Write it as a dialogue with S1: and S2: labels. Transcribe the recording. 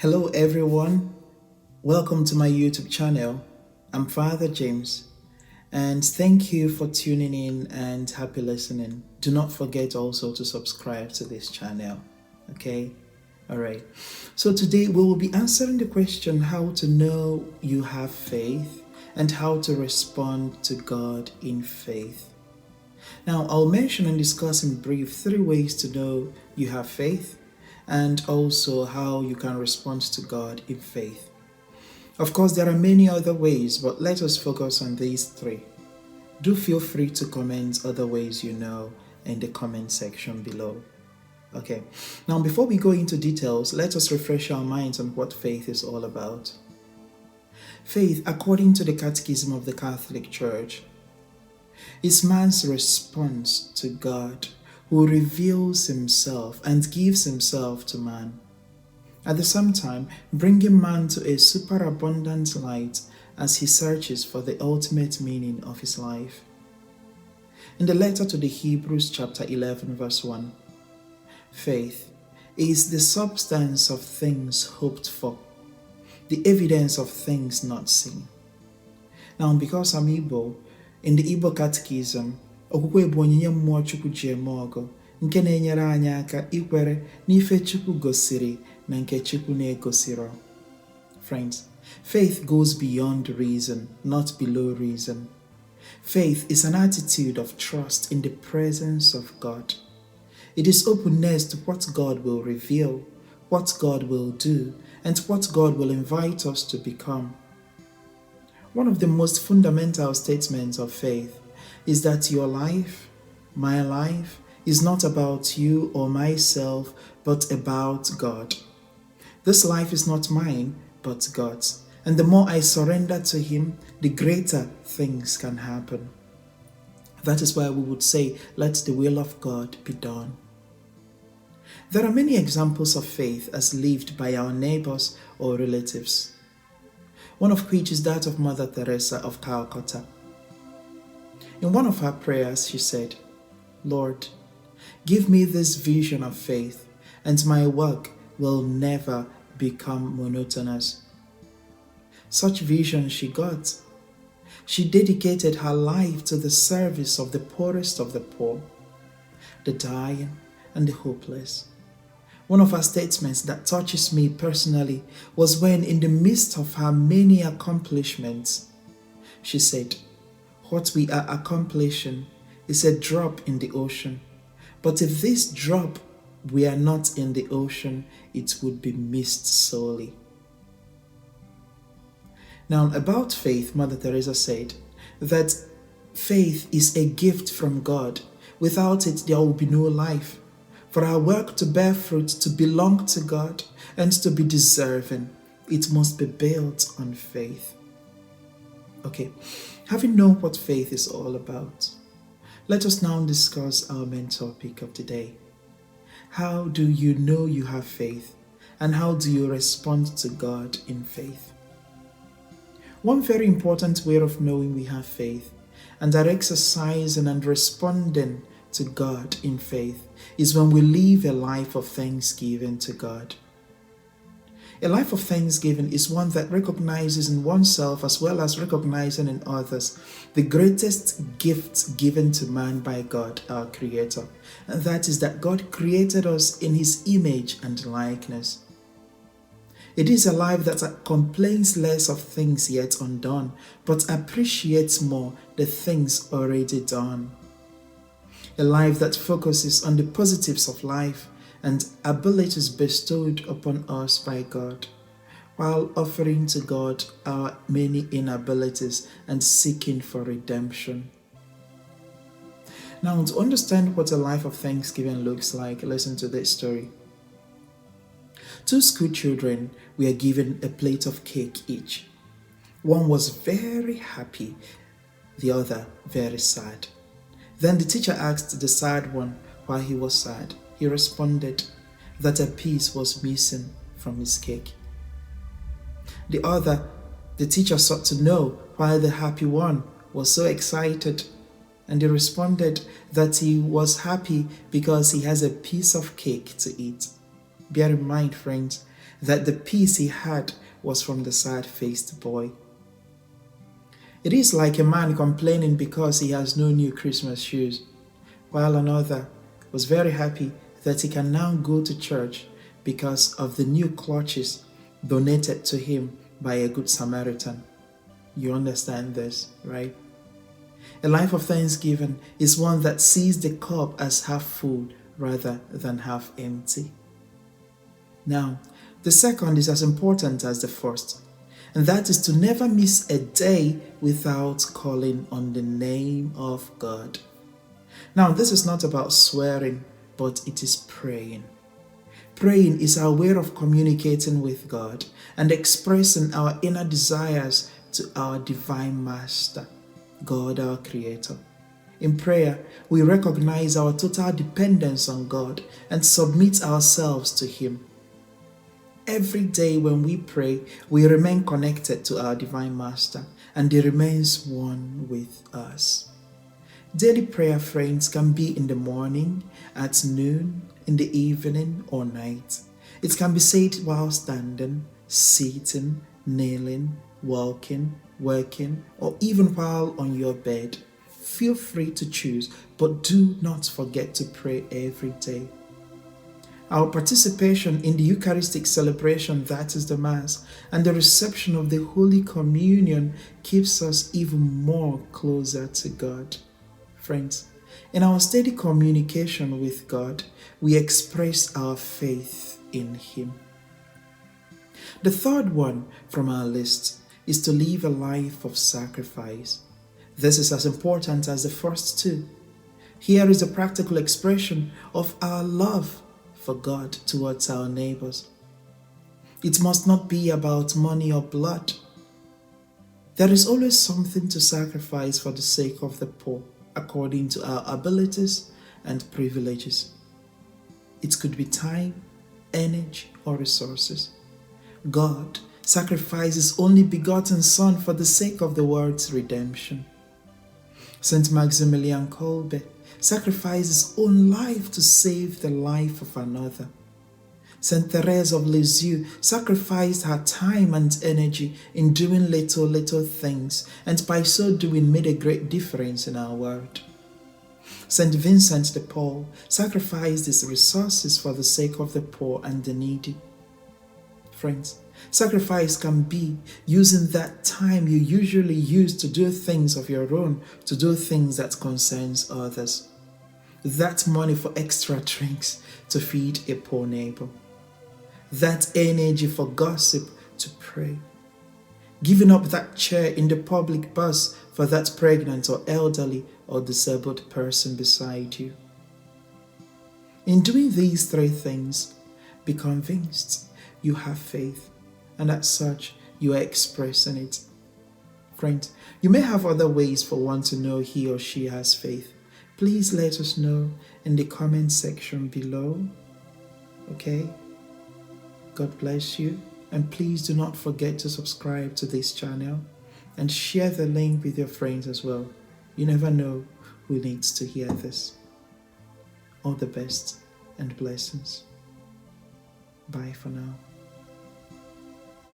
S1: Hello everyone, welcome to my YouTube channel. I'm Father James and thank you for tuning in and happy listening. Do not forget also to subscribe to this channel, okay? Alright, so today we will be answering the question how to know you have faith and how to respond to God in faith. Now I'll mention and discuss in brief 3 ways to know you have faith and also how you can respond to God in faith. Of course, there are many other ways, but let us focus on these 3. Do feel free to comment other ways you know in the comment section below. Okay, now before we go into details, let us refresh our minds on what faith is all about. Faith, according to the Catechism of the Catholic Church, is man's response to God, who reveals himself and gives himself to man, at the same time bringing man to a superabundant light as he searches for the ultimate meaning of his life. In the letter to the Hebrews chapter 11 verse 1, faith is the substance of things hoped for, the evidence of things not seen. Now, because I'm Igbo, in the Igbo Catechism, okwukwe bụ onyinye mmụọ Chukwu ji eme ọgụ nke na-enyere anyị aka ikwere n'ife Chukwu gosiri na nke Chukwu na-egosiro. Friends, faith goes beyond reason, not below reason. Faith is an attitude of trust in the presence of God. It is openness to what God will reveal, what God will do, and what God will invite us to become. One of the most fundamental statements of faith is that your life, my life, is not about you or myself, but about God. This life is not mine, but God's. And the more I surrender to Him, the greater things can happen. That is why we would say, let the will of God be done. There are many examples of faith as lived by our neighbors or relatives, one of which is that of Mother Teresa of Calcutta. In one of her prayers, she said, "Lord, give me this vision of faith, and my work will never become monotonous." Such vision she got. She dedicated her life to the service of the poorest of the poor, the dying, and the hopeless. One of her statements that touches me personally was when, in the midst of her many accomplishments, she said, "What we are accomplishing is a drop in the ocean. But if this drop were not in the ocean, it would be missed solely." Now, about faith, Mother Teresa said that faith is a gift from God. Without it, there will be no life. For our work to bear fruit, to belong to God, and to be deserving, it must be built on faith. Okay, having known what faith is all about, let us now discuss our main topic of the day. How do you know you have faith, and how do you respond to God in faith? One very important way of knowing we have faith and are exercising and responding to God in faith is when we live a life of thanksgiving to God. A life of thanksgiving is one that recognizes in oneself as well as recognizing in others the greatest gift given to man by God, our Creator, and that is that God created us in His image and likeness. It is a life that complains less of things yet undone, but appreciates more the things already done. A life that focuses on the positives of life and abilities bestowed upon us by God, while offering to God our many inabilities and seeking for redemption. Now, to understand what a life of thanksgiving looks like, listen to this story. 2 school children were given a plate of cake each. One was very happy, the other very sad. Then the teacher asked the sad one why he was sad. He responded that a piece was missing from his cake. The teacher sought to know why the happy one was so excited, and he responded that he was happy because he has a piece of cake to eat. Bear in mind, friends, that the peace he had was from the sad-faced boy. It is like a man complaining because he has no new Christmas shoes, while another was very happy that he can now go to church because of the new clutches donated to him by a good Samaritan. You understand this, right? A life of thanksgiving is one that sees the cup as half full rather than half empty. Now, the second is as important as the first, and that is to never miss a day without calling on the name of God. Now, this is not about swearing, but it is praying. Praying is our way of communicating with God and expressing our inner desires to our Divine Master, God our Creator. In prayer, we recognize our total dependence on God and submit ourselves to Him. Every day when we pray, we remain connected to our Divine Master, and He remains one with us. Daily prayer, friends, can be in the morning, at noon, in the evening, or night. It can be said while standing, sitting, kneeling, walking, working, or even while on your bed. Feel free to choose, but do not forget to pray every day. Our participation in the Eucharistic celebration, that is the Mass, and the reception of the Holy Communion keeps us even more closer to God. Friends, in our steady communication with God, we express our faith in Him. The third one from our list is to live a life of sacrifice. This is as important as the first two. Here is a practical expression of our love for God towards our neighbors. It must not be about money or blood. There is always something to sacrifice for the sake of the poor, according to our abilities and privileges. It could be time, energy, or resources. God sacrificed His only begotten Son for the sake of the world's redemption. Saint Maximilian Kolbe sacrificed his own life to save the life of another. Saint Therese of Lisieux sacrificed her time and energy in doing little things, and by so doing made a great difference in our world. Saint Vincent de Paul sacrificed his resources for the sake of the poor and the needy. Friends, sacrifice can be using that time you usually use to do things of your own, to do things that concerns others. That money for extra drinks to feed a poor neighbor. That energy for gossip to pray. Giving up that chair in the public bus for that pregnant or elderly or disabled person beside you. In doing these three things, be convinced you have faith, and as such, you are expressing it. Friends, you may have other ways for one to know he or she has faith. Please let us know in the comment section below. Okay? God bless you, and please do not forget to subscribe to this channel and share the link with your friends as well. You never know who needs to hear this. All the best and blessings. Bye for now.